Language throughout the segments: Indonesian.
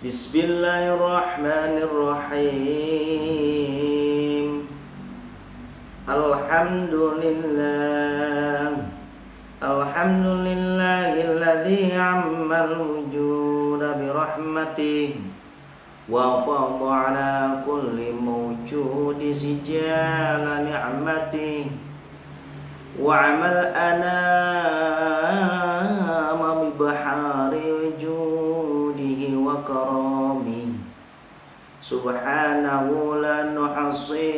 Bismillahirrahmanirrahim. Alhamdulillahilladzi 'ammal wujuda birahmatihi wa fadha 'ala kulli mawjudi sijala ni'matihi wa 'amal anama bi bahari wujudihi wa karamihi subhanahu la nuhsi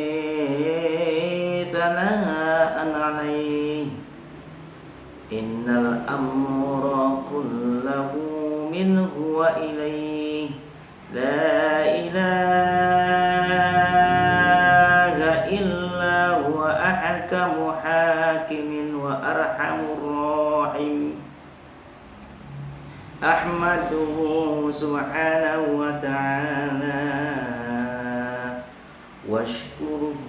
thana'an 'alaihi innal amra kullahu minhu wa ilaihi la ilaha illa huwa ahkamu hakimin wa arhamur rahim. Ahmaduhu subhanahu wa ta'ala washkuruhu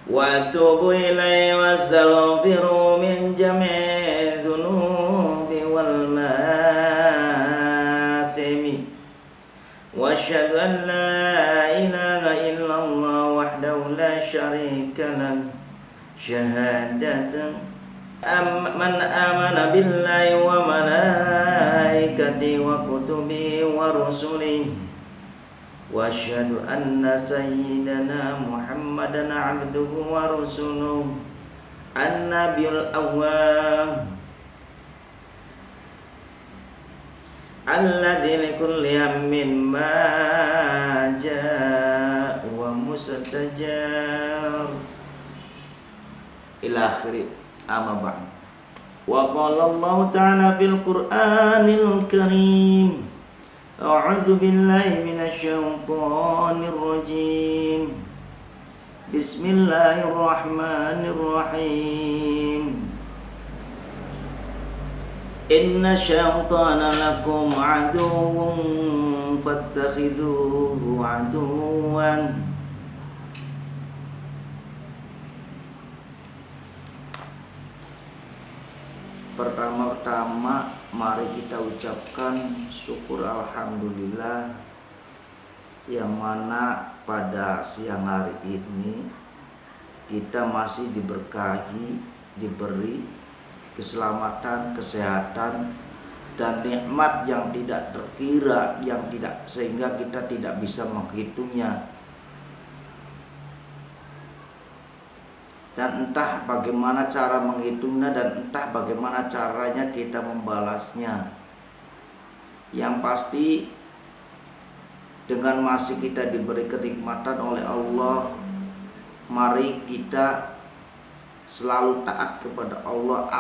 wa atubu ilaihi wastaghfiru min jami'i dhunubi wal ma'athimi wa asyhadu an la ilaha illallah wahdahu la syarika lahu syahadatan man amana billahi wa malaikatihi wa kutubihi wa rusulihi wa asyhadu anna sayyidana Muhammadan abduhu wa rasuluhu an-nabiyul awwal alladzi likulli hammin ma jaa wa mustajar ila akhir amma ba'd. Wa qala Allah ta'ala fil Qur'anil Karim a'udzu billahi minasy syaithanir rajim. Bismillahirrahmanirrahim. Inna syaitana lakum aduwwun fattakhidhuhu aduwwan. Pertama-tama mari kita ucapkan syukur alhamdulillah yang mana pada siang hari ini kita masih diberkahi, diberi keselamatan, kesehatan dan nikmat yang tidak terkira, sehingga kita tidak bisa menghitungnya. Dan entah bagaimana cara menghitungnya dan entah bagaimana caranya kita membalasnya. Yang pasti dengan masih kita diberi kenikmatan oleh Allah, mari kita selalu taat kepada Allah.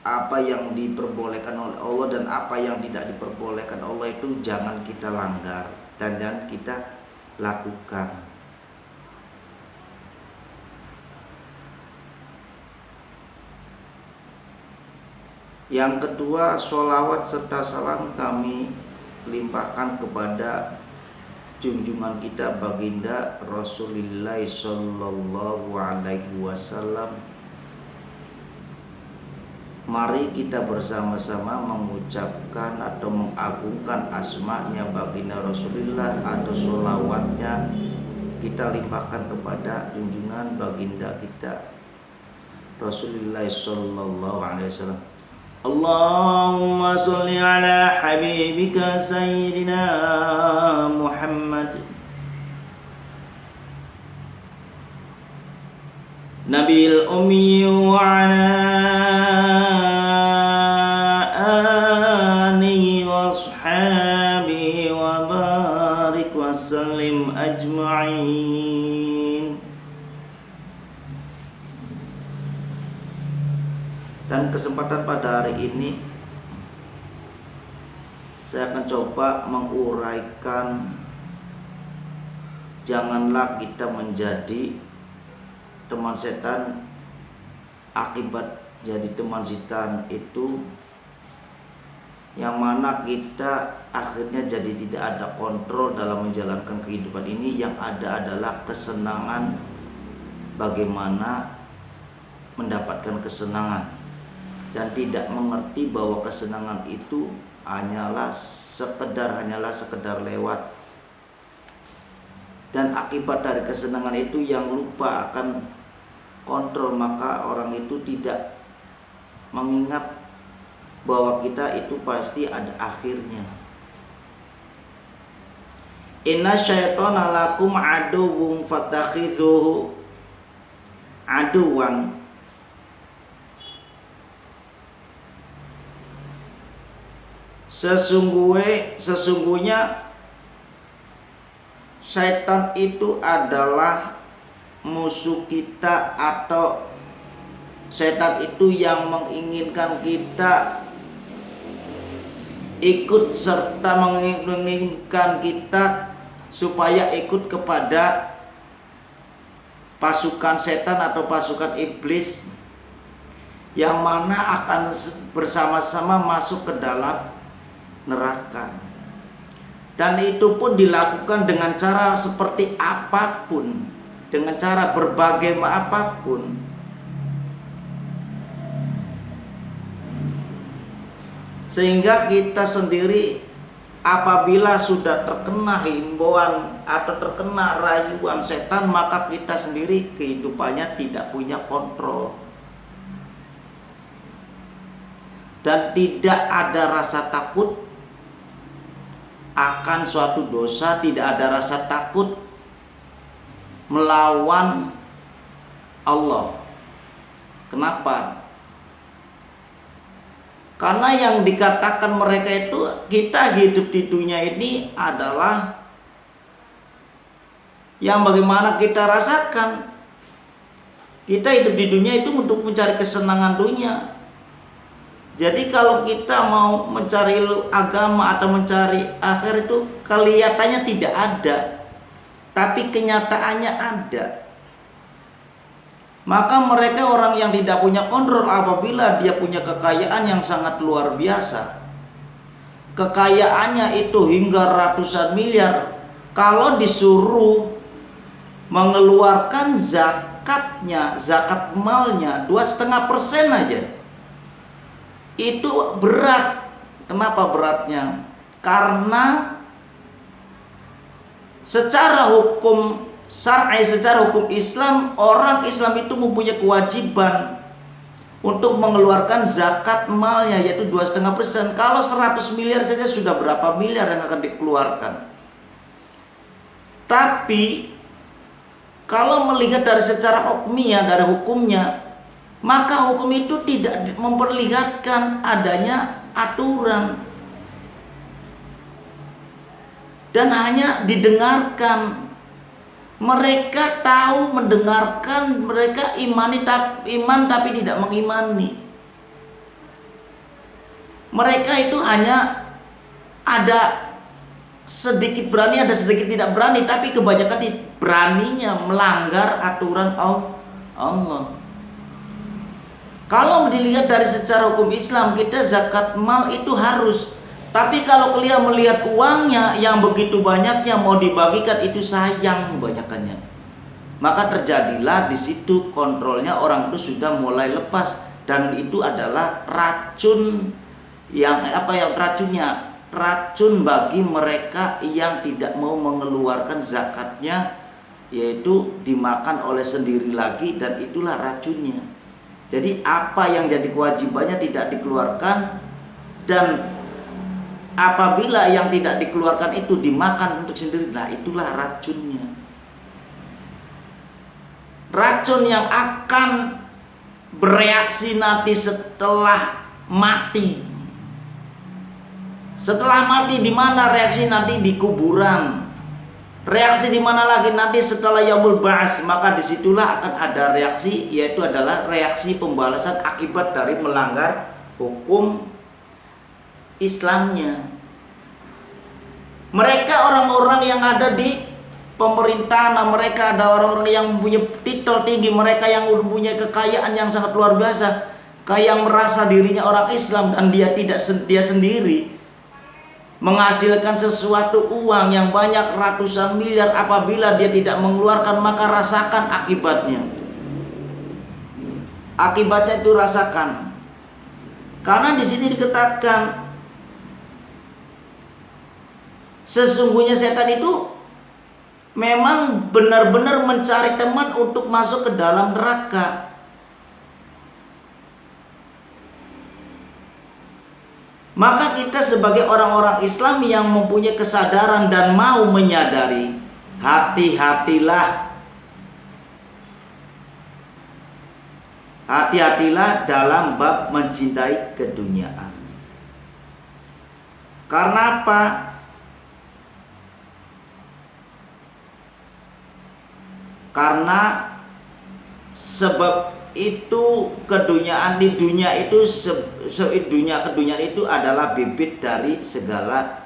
Apa yang diperbolehkan oleh Allah dan apa yang tidak diperbolehkan Allah itu jangan kita langgar dan jangan kita lakukan. Yang kedua, sholawat serta salam kami limpahkan kepada junjungan kita baginda Rasulullah sallallahu alaihi wasallam. Mari kita bersama-sama mengucapkan atau mengagungkan asma-Nya baginda Rasulullah atau sholawatnya kita limpahkan kepada junjungan baginda kita Rasulullah sallallahu alaihi wasallam. Allahumma sholli ala habibika sayyidina Muhammad Nabil ummi wa ala alihi wa ashabihi wa barik wa sallim ajma'in. Dan kesempatan pada hari ini saya akan coba menguraikan janganlah kita menjadi teman setan. Akibat jadi teman setan itu yang mana kita akhirnya jadi tidak ada kontrol dalam menjalankan kehidupan ini. Yang ada adalah kesenangan, bagaimana mendapatkan kesenangan. dan tidak mengerti bahwa kesenangan itu hanyalah sekedar lewat, dan akibat dari kesenangan itu yang lupa akan kontrol, maka orang itu tidak mengingat bahwa kita itu pasti ada akhirnya. Inna syaitana lakum aduwwun fattakhidhuhu aduwan. Sesungguhnya syaitan itu adalah musuh kita, atau syaitan itu yang menginginkan kita ikut serta menginginkan kita supaya ikut kepada pasukan setan atau pasukan iblis, yang mana akan bersama-sama masuk ke dalam neraka. Dan itu pun dilakukan dengan cara seperti apapun, dengan cara berbagai apapun. Sehingga kita sendiri apabila sudah terkena himbauan atau terkena rayuan setan, maka kita sendiri kehidupannya tidak punya kontrol, dan tidak ada rasa takut akan suatu dosa, tidak ada rasa takut melawan Allah. Kenapa? Karena yang dikatakan mereka itu, kita hidup di dunia ini adalah yang bagaimana kita rasakan. Kita hidup di dunia itu untuk mencari kesenangan dunia. Jadi kalau kita mau mencari agama atau mencari akhir itu kelihatannya tidak ada, tapi kenyataannya ada. Maka mereka orang yang tidak punya kontrol apabila dia punya kekayaan yang sangat luar biasa. Kekayaannya itu hingga ratusan miliar. Kalau disuruh mengeluarkan zakatnya, zakat malnya 2,5% aja, itu berat. Kenapa beratnya? Karena secara hukum syar'i, secara hukum Islam, orang Islam itu mempunyai kewajiban untuk mengeluarkan zakat malnya, yaitu 2,5%. Kalau 100 miliar saja sudah berapa miliar yang akan dikeluarkan. Tapi kalau melihat dari secara hukmiyah, dari hukumnya, maka hukum itu tidak memperlihatkan adanya aturan, dan hanya didengarkan. Mereka tahu mendengarkan, mereka iman tapi tidak mengimani. Mereka itu hanya ada sedikit berani, ada sedikit tidak berani, tapi kebanyakan beraninya melanggar aturan Allah. Kalau dilihat dari secara hukum Islam, kita zakat mal itu harus. Tapi kalau kalian melihat uangnya yang begitu banyaknya mau dibagikan, itu sayang kebanyakannya. Maka terjadilah di situ kontrolnya orang itu sudah mulai lepas, dan itu adalah racun yang racunnya? Racun bagi mereka yang tidak mau mengeluarkan zakatnya, yaitu dimakan oleh sendiri lagi, dan itulah racunnya. Jadi apa yang jadi kewajibannya tidak dikeluarkan, dan apabila yang tidak dikeluarkan itu dimakan untuk sendiri, nah itulah racunnya. Racun yang akan bereaksi nanti setelah mati. Setelah mati di mana reaksi nanti? Di kuburan. Reaksi di mana lagi nanti? Setelah yaumul ba'ats. Maka disitulah akan ada reaksi, yaitu adalah reaksi pembalasan akibat dari melanggar hukum Islamnya. Mereka orang-orang yang ada di pemerintahan, mereka ada orang-orang yang mempunyai titel tinggi, mereka yang mempunyai kekayaan yang sangat luar biasa, yang merasa dirinya orang Islam, dan dia sendiri menghasilkan sesuatu uang yang banyak ratusan miliar. Apabila dia tidak mengeluarkan, maka rasakan akibatnya. Akibatnya itu rasakan. Karena di sini dikatakan sesungguhnya setan itu memang benar-benar mencari teman untuk masuk ke dalam neraka. Maka kita sebagai orang-orang Islam yang mempunyai kesadaran dan mau menyadari, hati-hatilah dalam bab mencintai keduniaan. Karena apa? Karena sebab itu keduniaan di dunia itu keduniaan itu adalah bibit dari segala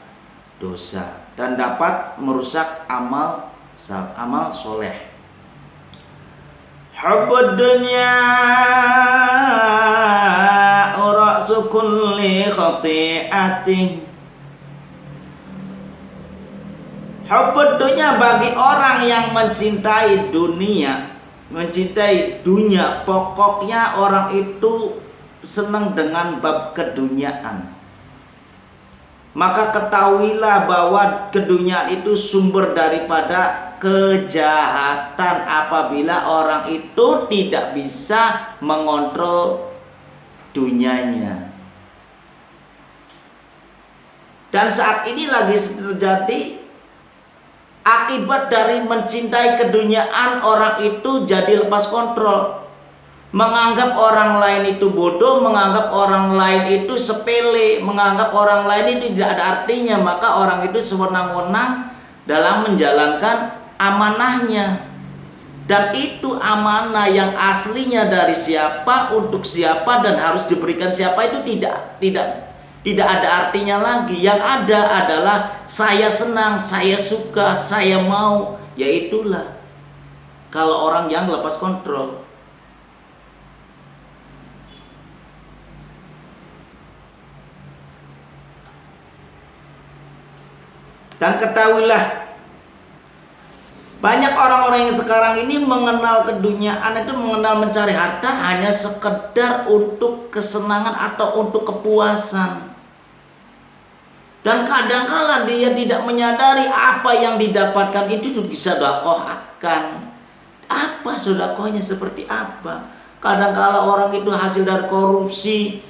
dosa dan dapat merusak amal soleh. Hubbud dunya ra'su kulli khati'atin. Hubbud dunya bagi orang yang mencintai dunia, pokoknya orang itu senang dengan bab keduniaan. Maka ketahuilah bahwa keduniaan itu sumber daripada kejahatan apabila orang itu tidak bisa mengontrol dunianya. Dan saat ini lagi terjadi akibat dari mencintai keduniaan, orang itu jadi lepas kontrol. Menganggap orang lain itu bodoh, menganggap orang lain itu sepele, menganggap orang lain itu tidak ada artinya. Maka orang itu sewenang-wenang dalam menjalankan amanahnya. Dan itu amanah yang aslinya dari siapa untuk siapa dan harus diberikan siapa itu tidak ada artinya lagi. Yang ada adalah saya senang, saya suka, saya mau. Yaitulah kalau orang yang lepas kontrol. Dan ketahuilah, banyak orang-orang yang sekarang ini mengenal keduniaan itu, mengenal mencari harta hanya sekedar untuk kesenangan atau untuk kepuasan. Dan kadangkala dia tidak menyadari apa yang didapatkan itu disedekahkan. Apa sedekahnya seperti apa? Kadangkala orang itu hasil dari korupsi,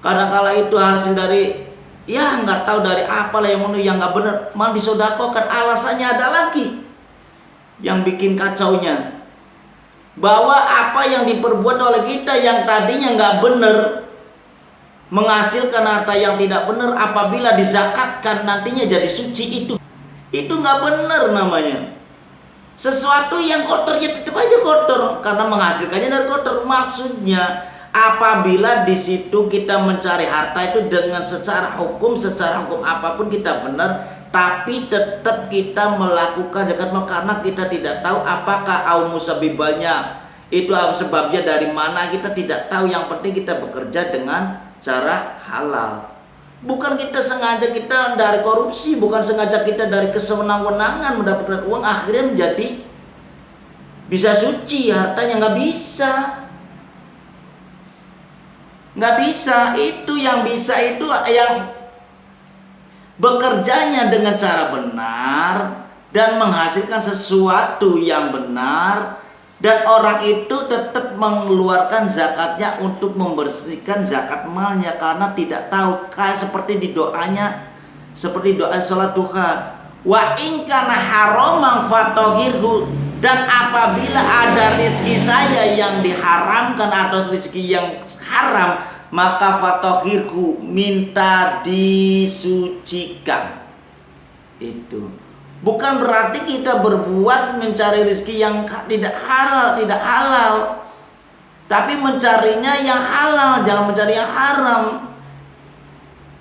kadangkala itu hasil dari nggak tahu dari apalah yang nggak benar, malah disedekahkan. Alasannya ada lagi yang bikin kacaunya, bahwa apa yang diperbuat oleh kita yang tadinya nggak benar, menghasilkan harta yang tidak benar, apabila dizakatkan nantinya jadi suci. Itu nggak benar namanya. Sesuatu yang kotornya tetap aja kotor karena menghasilkannya dari kotor. Maksudnya apabila di situ kita mencari harta itu dengan secara hukum apapun kita benar, tapi tetap kita melakukan zakat mal karena kita tidak tahu apakah musabibanya itu sebabnya dari mana, kita tidak tahu. Yang penting kita bekerja dengan cara halal. Bukan kita sengaja kita dari korupsi, bukan sengaja kita dari kesewenang-wenangan mendapatkan uang akhirnya menjadi bisa suci hartanya. Nggak bisa. Itu yang bisa itu yang bekerjanya dengan cara benar dan menghasilkan sesuatu yang benar, dan orang itu tetap mengeluarkan zakatnya untuk membersihkan zakat malnya karena tidak tahu. Kayak seperti di doanya, seperti doa salat duha, wa in kana haraman fatahirhu, dan apabila ada rizki saya yang diharamkan atau rizki yang haram, maka fatahirhu, minta disucikan. Itu bukan berarti kita berbuat mencari rezeki yang tidak halal, tapi mencarinya yang halal, jangan mencari yang haram.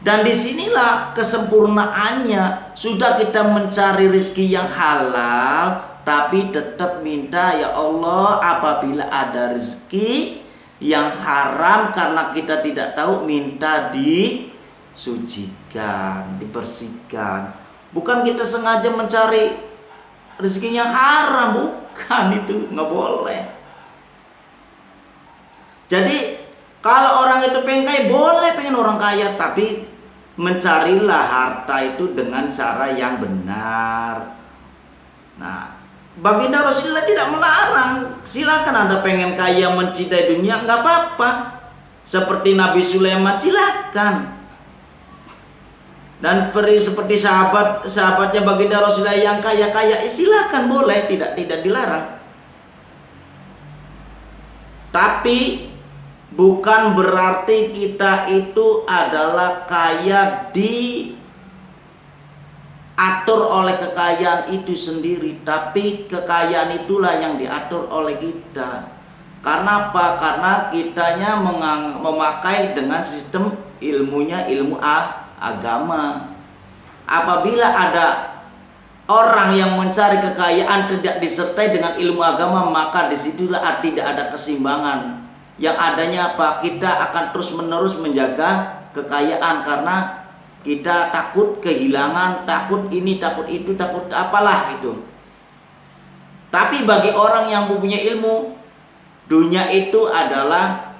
Dan disinilah kesempurnaannya. Sudah kita mencari rezeki yang halal, tapi tetap minta, ya Allah, apabila ada rezeki yang haram karena kita tidak tahu, minta disucikan, dibersihkan. Bukan kita sengaja mencari rezekinya haram, bukan, itu nggak boleh. Jadi Kalau orang itu pengen kaya, boleh pengen orang kaya, tapi mencarilah harta itu dengan cara yang benar. Nah, baginda Rasulullah tidak melarang. Silakan Anda pengen kaya, mencintai dunia, nggak apa-apa. Seperti Nabi Sulaiman, silakan. Dan seperti sahabatnya baginda Rasulullah yang kaya-kaya, silakan, boleh, tidak dilarang. Tapi bukan berarti kita itu adalah kaya diatur oleh kekayaan itu sendiri, tapi kekayaan itulah yang diatur oleh kita. Karena apa? Karena kitanya memakai dengan sistem ilmunya, ilmu agama. Apabila ada orang yang mencari kekayaan tidak disertai dengan ilmu agama, maka disitulah tidak ada keseimbangan. Yang adanya apa? Kita akan terus menerus menjaga kekayaan karena kita takut kehilangan, takut ini, takut itu, takut apalah itu. Tapi bagi orang yang mempunyai ilmu, dunia itu adalah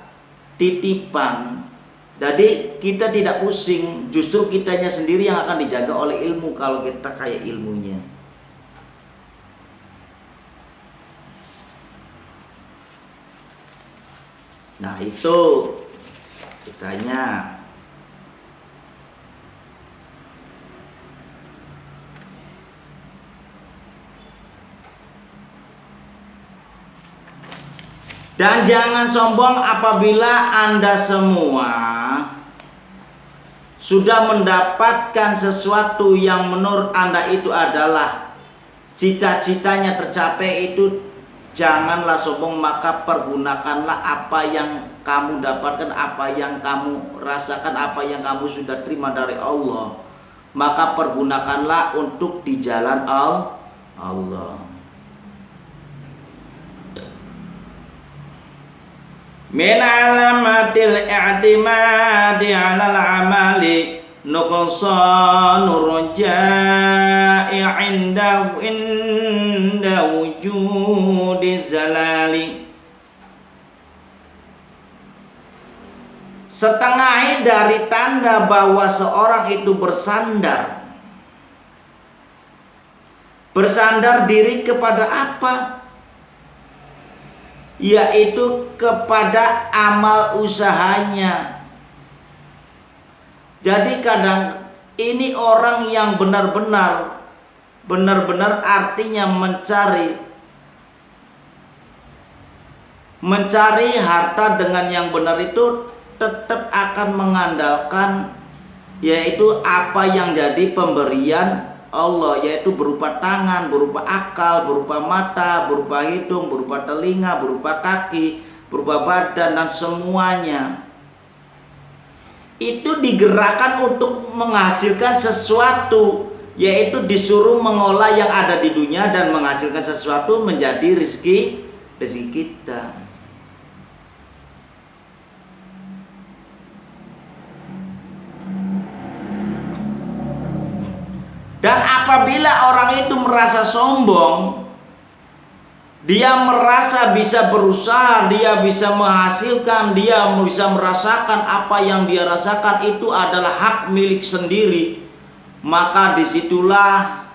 titipan. Jadi kita tidak pusing, justru kitanya sendiri yang akan dijaga oleh ilmu kalau kita kaya ilmunya. Nah itu kitanya. Dan jangan sombong apabila Anda semua sudah mendapatkan sesuatu yang menurut Anda itu adalah cita-citanya tercapai, itu janganlah sombong, maka pergunakanlah apa yang kamu dapatkan, apa yang kamu rasakan, apa yang kamu sudah terima dari Allah. Maka pergunakanlah untuk di jalan Allah. Min alamatil i'timadi 'alal 'amali nuqsanur raja'i 'inda wujudi zalali. Setengah dari tanda bahwa seorang itu bersandar diri kepada apa? Yaitu kepada amal usahanya. Jadi kadang ini orang yang benar-benar artinya mencari harta dengan yang benar itu tetap akan mengandalkan yaitu apa yang jadi pemberian Allah, yaitu berupa tangan, berupa akal, berupa mata, berupa hidung, berupa telinga, berupa kaki, berupa badan, dan semuanya itu digerakkan untuk menghasilkan sesuatu, yaitu disuruh mengolah yang ada di dunia dan menghasilkan sesuatu menjadi rezeki kita. Dan apabila orang itu merasa sombong, dia merasa bisa berusaha, dia bisa menghasilkan, dia bisa merasakan apa yang dia rasakan itu adalah hak milik sendiri, maka disitulah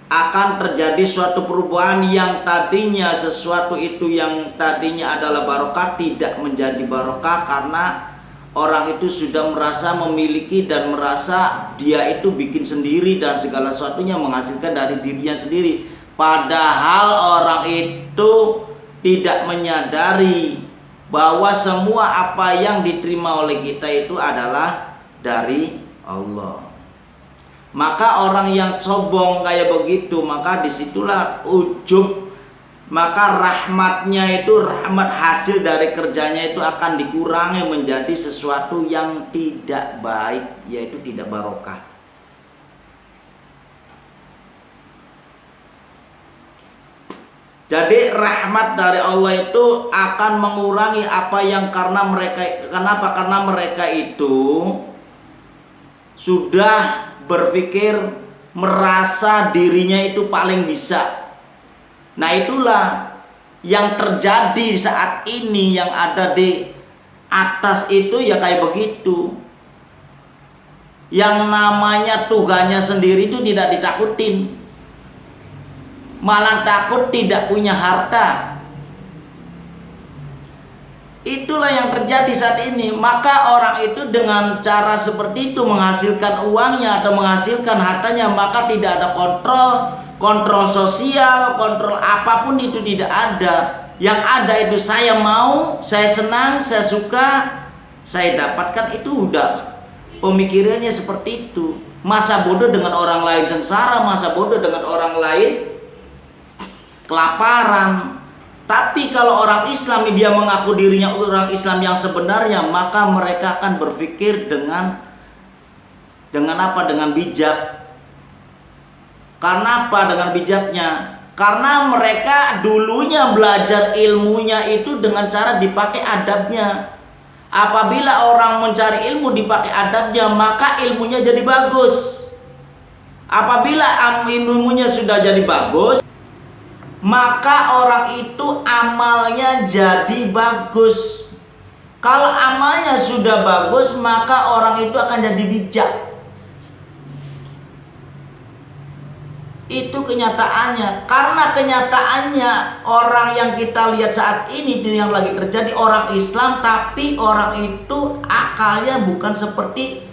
akan terjadi suatu perubahan yang tadinya sesuatu itu yang tadinya adalah barokah tidak menjadi barokah karena orang itu sudah merasa memiliki dan merasa dia itu bikin sendiri dan segala sesuatunya menghasilkan dari dirinya sendiri. Padahal orang itu tidak menyadari bahwa semua apa yang diterima oleh kita itu adalah dari Allah. Maka orang yang sombong kayak begitu, maka disitulah ujub. Maka rahmatnya itu, rahmat hasil dari kerjanya itu akan dikurangi menjadi sesuatu yang tidak baik, yaitu tidak barokah. Jadi rahmat dari Allah itu akan mengurangi apa yang kenapa? Karena mereka itu sudah berpikir merasa dirinya itu paling bisa. Nah itulah yang terjadi saat ini yang ada di atas itu ya kayak begitu. Yang namanya Tuhannya sendiri itu tidak ditakutin, malah takut tidak punya harta. Itulah yang terjadi saat ini. Maka orang itu dengan cara seperti itu menghasilkan uangnya atau menghasilkan hartanya, maka tidak ada kontrol sosial, kontrol apapun itu tidak ada. Yang ada itu saya mau, saya senang, saya suka, saya dapatkan, itu udah pemikirannya seperti itu. Masa bodoh dengan orang lain sengsara, masa bodoh dengan orang lain kelaparan. Tapi kalau orang Islam dia mengaku dirinya orang Islam yang sebenarnya, maka mereka akan berpikir dengan apa? Dengan bijak. Karena apa dengan bijaknya? Karena mereka dulunya belajar ilmunya itu dengan cara dipakai adabnya. Apabila orang mencari ilmu dipakai adabnya, maka ilmunya jadi bagus. Apabila ilmunya sudah jadi bagus, maka orang itu amalnya jadi bagus. Kalau amalnya sudah bagus, maka orang itu akan jadi bijak. Itu kenyataannya. Karena kenyataannya orang yang kita lihat saat ini yang lagi terjadi orang Islam, tapi orang itu akalnya bukan seperti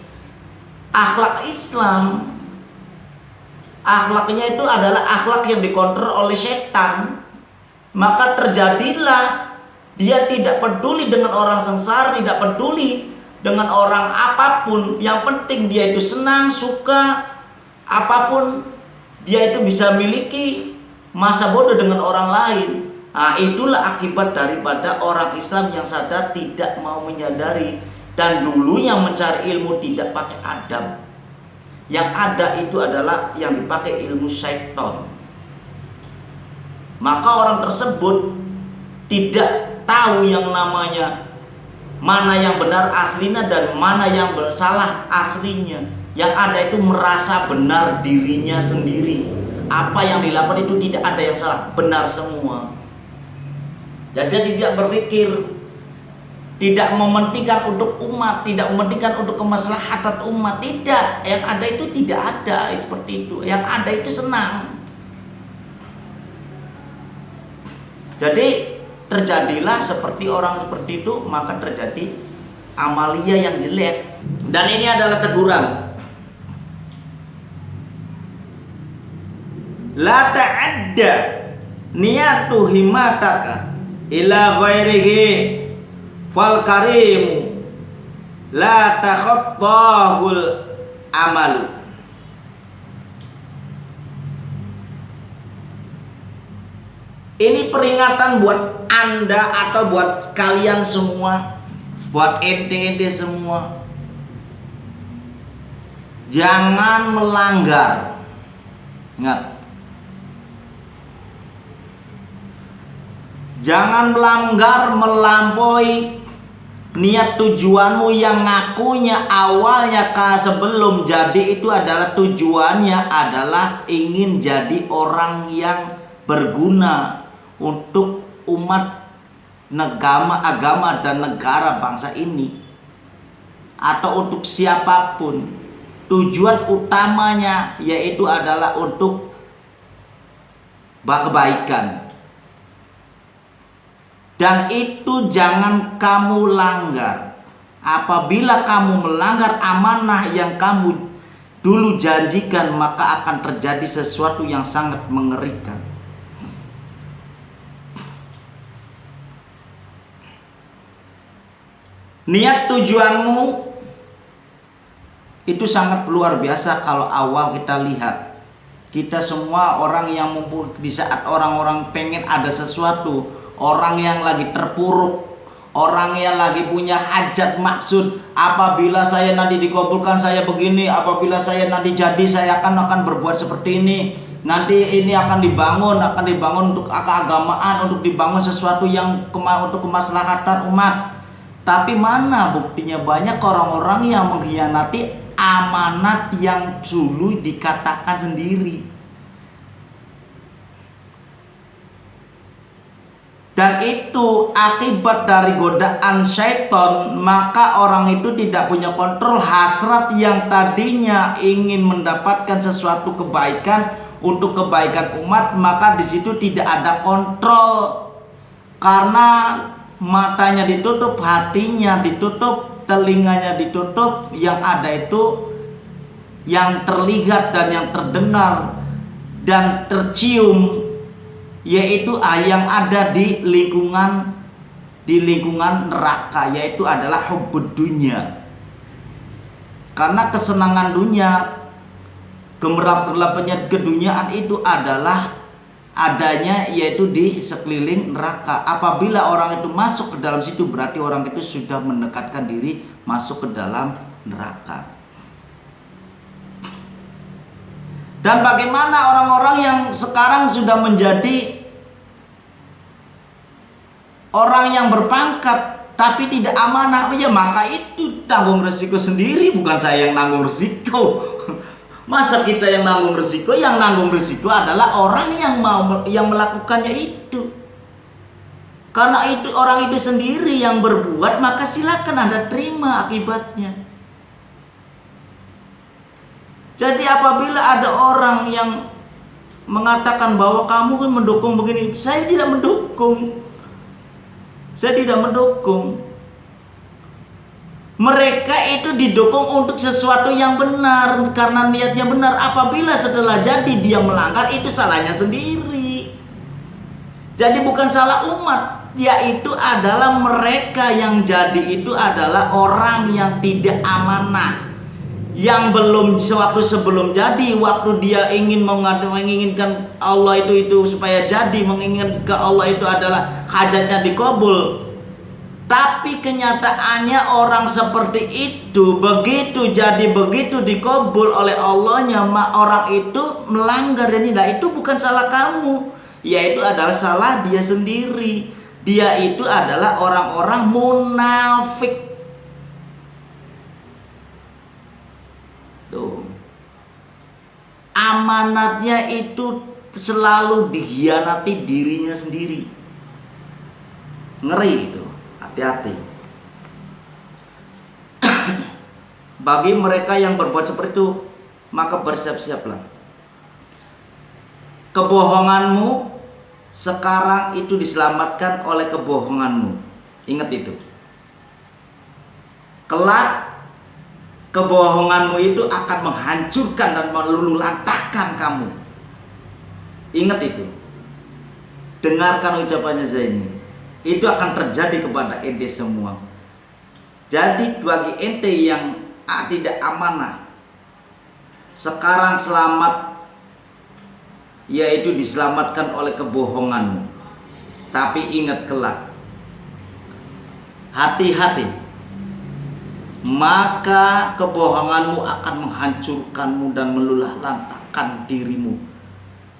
akhlak Islam. Akhlaknya itu adalah akhlak yang dikontrol oleh setan. Maka terjadilah dia tidak peduli dengan orang sengsara, tidak peduli dengan orang apapun. Yang penting dia itu senang, suka, apapun dia itu bisa miliki, masa bodoh dengan orang lain. Nah, itulah akibat daripada orang Islam yang sadar tidak mau menyadari, dan dulunya mencari ilmu tidak pakai adab. Yang ada itu adalah yang dipakai ilmu syaitan. Maka orang tersebut tidak tahu yang namanya mana yang benar aslinya dan mana yang salah aslinya. Yang ada itu merasa benar dirinya sendiri. Apa yang dilakukan itu tidak ada yang salah, benar semua. Jadi tidak berpikir, tidak mementingkan untuk umat, tidak mementingkan untuk kemaslahatan umat, tidak. Yang ada itu tidak ada seperti itu. Yang ada itu senang. Jadi terjadilah seperti orang seperti itu, maka terjadi amalia yang jelek. Dan ini adalah teguran. La ta'adda niyatu himataka ila ghairihi fal karimu la takhattahul amalu. Ini peringatan buat Anda atau buat kalian semua, buat ente-ente semua. Jangan melanggar. Ingat. Jangan melanggar melampaui niat tujuanmu yang ngakunya awalnya sebelum jadi itu adalah tujuannya adalah ingin jadi orang yang berguna untuk umat, agama dan negara bangsa ini, atau untuk siapapun. Tujuan utamanya yaitu adalah untuk kebaikan. Dan itu jangan kamu langgar. Apabila kamu melanggar amanah yang kamu dulu janjikan, maka akan terjadi sesuatu yang sangat mengerikan. Niat tujuanmu itu sangat luar biasa. Kalau awal kita lihat, kita semua orang yang di saat orang-orang pengen ada sesuatu, orang yang lagi terpuruk, orang yang lagi punya hajat maksud, apabila saya nanti dikabulkan saya begini, apabila saya nanti jadi saya akan berbuat seperti ini, nanti ini akan dibangun untuk keagamaan, untuk dibangun sesuatu yang untuk kemaslahatan umat. Tapi mana buktinya? Banyak orang-orang yang mengkhianati amanat yang dulu dikatakan sendiri. dan itu akibat dari godaan syaitan, maka orang itu tidak punya kontrol. Hasrat yang tadinya ingin mendapatkan sesuatu kebaikan untuk kebaikan umat, maka di situ tidak ada kontrol, karena matanya ditutup, hatinya ditutup, telinganya ditutup, yang ada itu yang terlihat dan yang terdengar dan tercium, yaitu yang ada di lingkungan neraka, yaitu adalah hubbud dunya. Karena kesenangan dunia, gemerlap-gerlapnya keduniaan itu adalah adanya yaitu di sekeliling neraka. Apabila orang itu masuk ke dalam situ, berarti orang itu sudah mendekatkan diri masuk ke dalam neraka. Dan bagaimana orang-orang yang sekarang sudah menjadi orang yang berpangkat tapi tidak amanah, ya maka itu tanggung resiko sendiri, bukan saya yang nanggung resiko. Masa kita yang nanggung resiko? Yang nanggung resiko adalah orang yang melakukannya itu. Karena itu orang itu sendiri yang berbuat, maka silakan Anda terima akibatnya. Jadi apabila ada orang yang mengatakan bahwa kamu mendukung begini, saya tidak mendukung. Saya tidak mendukung. Mereka itu didukung untuk sesuatu yang benar, karena niatnya benar. Apabila setelah jadi dia melanggar, itu salahnya sendiri. Jadi bukan salah umat, yaitu adalah mereka yang jadi itu adalah orang yang tidak amanah, yang belum sewaktu sebelum jadi, waktu dia ingin menginginkan Allah itu supaya jadi, menginginkan ke Allah itu adalah hajatnya dikabul. Tapi kenyataannya orang seperti itu begitu jadi, begitu dikabul oleh Allahnya, orang itu melanggar. Dan itu bukan salah kamu, yaitu adalah salah dia sendiri. Dia itu adalah orang-orang munafik. Tuh. Amanatnya itu selalu dikhianati dirinya sendiri. Ngeri itu, hati-hati. Bagi mereka yang berbuat seperti itu, maka bersiap-siaplah. Kebohonganmu sekarang itu diselamatkan oleh kebohonganmu. Ingat itu. Kelak kebohonganmu itu akan menghancurkan dan meluluhlantahkan kamu. Ingat itu. Dengarkan ucapannya saya ini. Itu akan terjadi kepada ente semua. Jadi bagi ente yang tidak amanah, sekarang selamat, yaitu diselamatkan oleh kebohonganmu. Tapi ingat kelak, hati-hati, maka kebohonganmu akan menghancurkanmu dan meluluhlantahkan dirimu,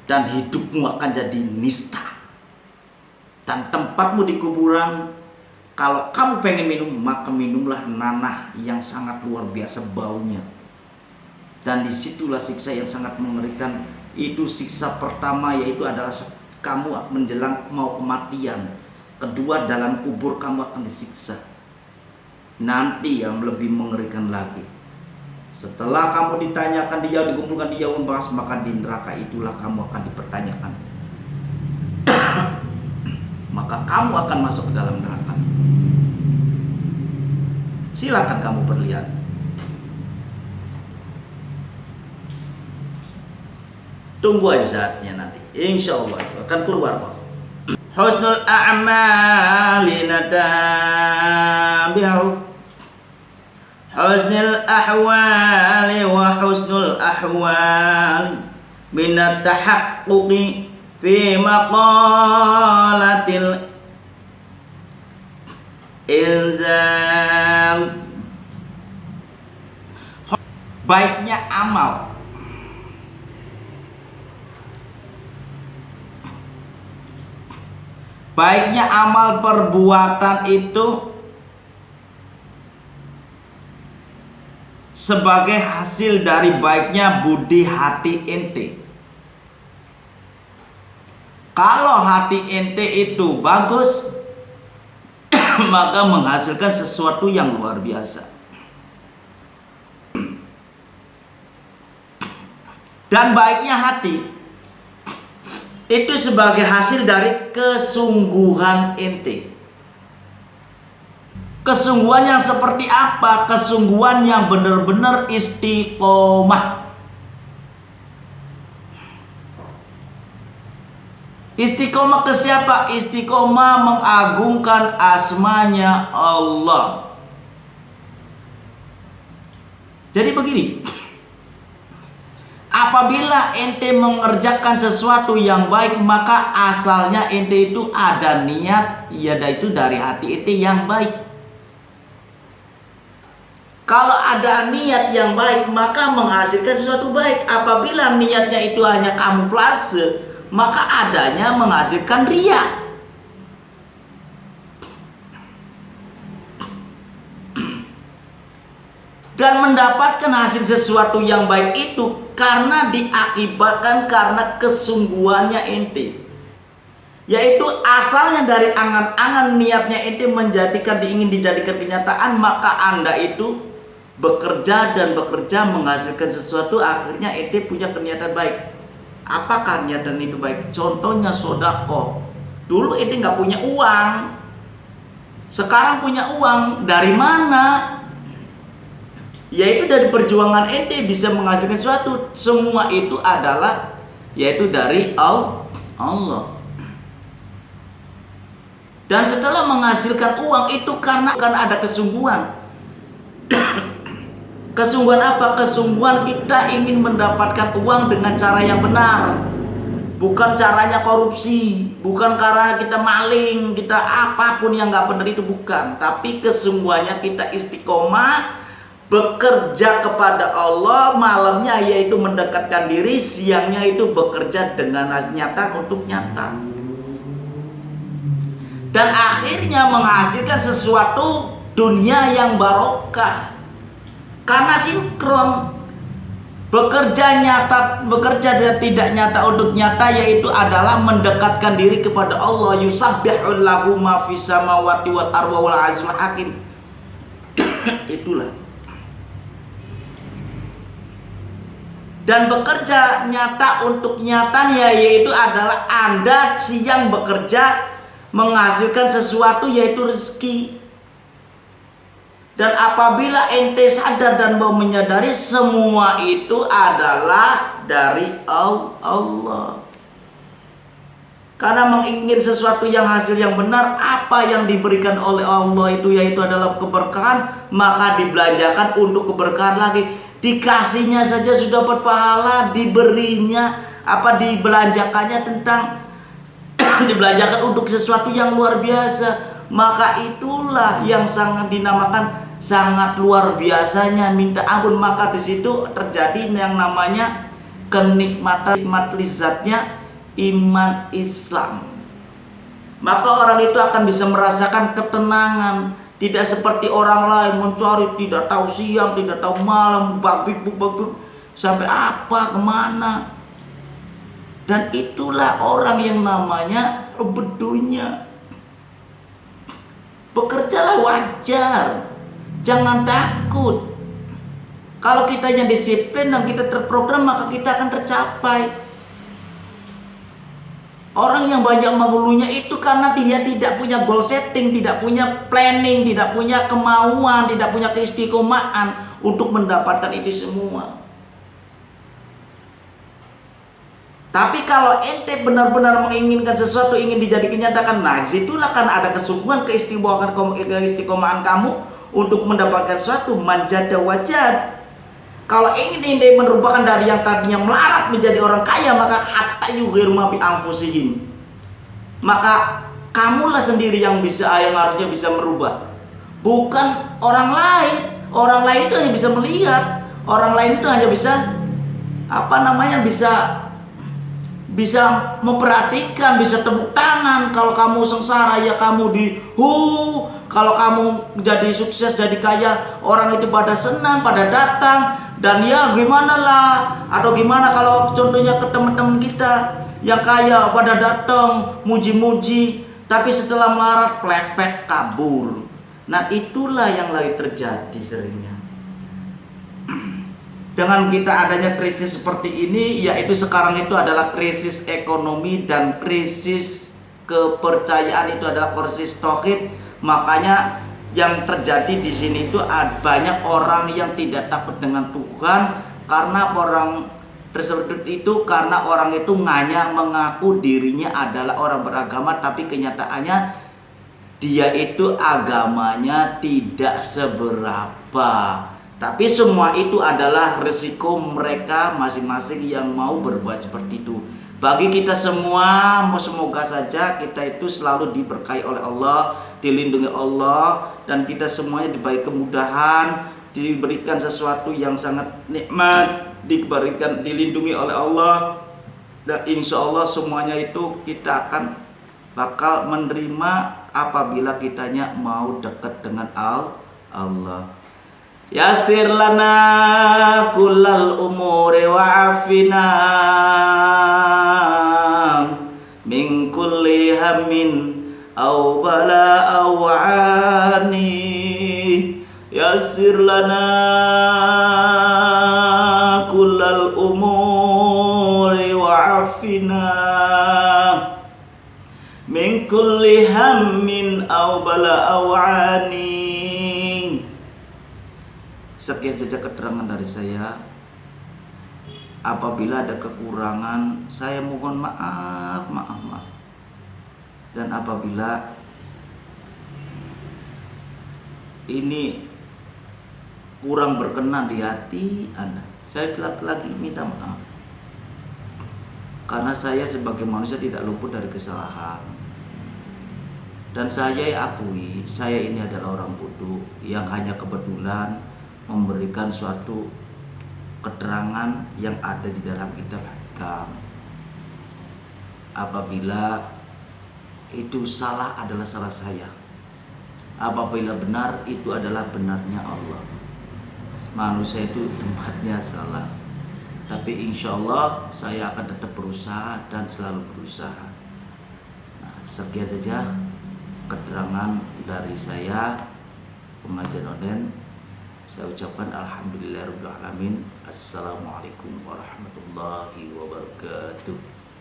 dan hidupmu akan jadi nista. Dan tempatmu di kuburan, kalau kamu pengen minum, maka minumlah nanah yang sangat luar biasa baunya. Dan disitulah siksa yang sangat mengerikan. Itu siksa pertama, yaitu adalah kamu menjelang mau kematian. Kedua, dalam kubur kamu akan disiksa. Nanti yang lebih mengerikan lagi, setelah kamu ditanyakan di jauh, dikumpulkan di jauh bahas, maka di neraka itulah kamu akan dipertanyakan. Maka kamu akan masuk ke dalam neraka. Silakan kamu berlihat. Tunggu aja saatnya nanti. Insya Allah akan keluar kok. Husnul a'mali natabi'u husnul ahwali wa husnul ahwali minat tahaqquqi fi maqalatil ilzam. Baiknya amal, baiknya amal perbuatan itu sebagai hasil dari baiknya budi hati ente. Kalau hati ente itu bagus, maka menghasilkan sesuatu yang luar biasa. Dan baiknya hati itu sebagai hasil dari kesungguhan ente. Kesungguhan yang seperti apa? Kesungguhan yang benar-benar istiqomah. Istiqomah ke siapa? Istiqomah mengagungkan asmanya Allah. Jadi begini, apabila ente mengerjakan sesuatu yang baik, maka asalnya ente itu ada niat, yaitu dari hati ente yang baik. Kalau ada niat yang baik, maka menghasilkan sesuatu baik. Apabila niatnya itu hanya kamuflase, maka adanya menghasilkan riya. Dan mendapatkan hasil sesuatu yang baik itu karena diakibatkan karena kesungguhannya ente. Yaitu asalnya dari angan-angan niatnya ente ingin dijadikan kenyataan, maka Anda itu bekerja dan bekerja menghasilkan sesuatu, akhirnya ente punya niatan baik. Apakah niatan itu baik? Contohnya sodako. Dulu ente nggak punya uang, sekarang punya uang. Dari mana? Yaitu dari perjuangan ente bisa menghasilkan sesuatu. Semua itu adalah yaitu dari Allah. Dan setelah menghasilkan uang itu karena ada kesungguhan. Kesungguhan apa? Kesungguhan kita ingin mendapatkan uang dengan cara yang benar. Bukan caranya korupsi, bukan karena kita maling, kita apapun yang nggak benar itu bukan. Tapi kesungguhannya kita istiqomah, bekerja kepada Allah, malamnya yaitu mendekatkan diri, siangnya itu bekerja dengan nyata untuk nyata. Dan akhirnya menghasilkan sesuatu dunia yang barokah. Karena sinkron, bekerja dan tidak nyata untuk nyata, yaitu adalah mendekatkan diri kepada Allah. Yusabbihul lahu ma fis samawati wal ardi wal azizul hakim. Itulah. Dan bekerja nyata untuk nyatanya, yaitu adalah Anda siang bekerja menghasilkan sesuatu, yaitu rezeki. Dan apabila ente sadar dan mau menyadari, semua itu adalah dari Allah. Karena mengingin sesuatu yang hasil yang benar, apa yang diberikan oleh Allah itu yaitu adalah keberkahan, maka dibelanjakan untuk keberkahan lagi. Dikasihnya saja sudah berpahala, diberinya dibelanjakannya tentang dibelanjakan untuk sesuatu yang luar biasa. Maka itulah yang sangat dinamakan sangat luar biasanya minta ampun. Maka di situ terjadi yang namanya kenikmatan, nikmat lezatnya iman Islam. Maka orang itu akan bisa merasakan ketenangan, tidak seperti orang lain mencari tidak tahu siang, tidak tahu malam, babik sampai apa kemana. Dan itulah orang yang namanya bedunya. Bekerjalah wajar, jangan takut. Kalau kitanya disiplin dan kita terprogram, maka kita akan tercapai. Orang yang banyak mengeluhnya itu karena dia tidak punya goal setting, tidak punya planning, tidak punya kemauan, tidak punya keistiqomahan untuk mendapatkan itu semua. Tapi kalau ente benar-benar menginginkan sesuatu, ingin dijadikan nyatakan, nah disitulah kan ada kesungguhan, keistiqomahan kamu untuk mendapatkan sesuatu. Manjada wajad. Kalau ingin ente merubahkan dari yang tadinya melarat menjadi orang kaya, maka hatta yughirma bi anfusihim. Maka kamulah sendiri yang harusnya bisa merubah, bukan orang lain. Orang lain itu hanya bisa melihat, orang lain itu hanya bisa memperhatikan, bisa tepuk tangan. Kalau kamu sengsara, ya kamu kalau kamu jadi sukses, jadi kaya, orang itu pada senang, pada datang. Dan ya gimana lah, atau gimana kalau contohnya ke teman-teman kita, yang kaya pada datang muji-muji, tapi setelah melarat plepek kabur. Nah, itulah yang lagi terjadi seringnya. Dengan kita adanya krisis seperti ini, yaitu sekarang itu adalah krisis ekonomi dan krisis kepercayaan, itu adalah krisis tauhid. Makanya yang terjadi di sini itu banyak orang yang tidak takut dengan Tuhan, karena orang tersebut itu karena orang itu hanya mengaku dirinya adalah orang beragama, tapi kenyataannya dia itu agamanya tidak seberapa. Tapi semua itu adalah resiko mereka masing-masing yang mau berbuat seperti itu. Bagi kita semua, semoga saja kita itu selalu diberkahi oleh Allah, dilindungi Allah, dan kita semuanya diberi kemudahan, diberikan sesuatu yang sangat nikmat, diberikan, dilindungi oleh Allah. Dan insya Allah semuanya itu kita akan bakal menerima apabila kitanya mau dekat dengan Allah. Yasir lana kullal umuri wa'afina min kulli hammin aw bala aw ani. Yasir lana kullal umuri wa'afina min kulli hammin aw bala aw ani. Sekian saja keterangan dari saya. Apabila ada kekurangan, saya mohon maaf. Dan apabila ini kurang berkenan di hati Anda, saya lagi minta maaf. Karena saya sebagai manusia tidak luput dari kesalahan. Dan saya akui, saya ini adalah orang bodoh yang hanya kebetulan memberikan suatu keterangan yang ada di dalam kitab Hikam. Apabila itu salah adalah salah saya, apabila benar itu adalah benarnya Allah. Manusia itu tempatnya salah, tapi insya Allah saya akan tetap berusaha dan selalu berusaha. Nah, sekian saja keterangan dari saya, pengajian Oden. Saya ucapkan alhamdulillahirabbil alamin. Assalamualaikum warahmatullahi wabarakatuh.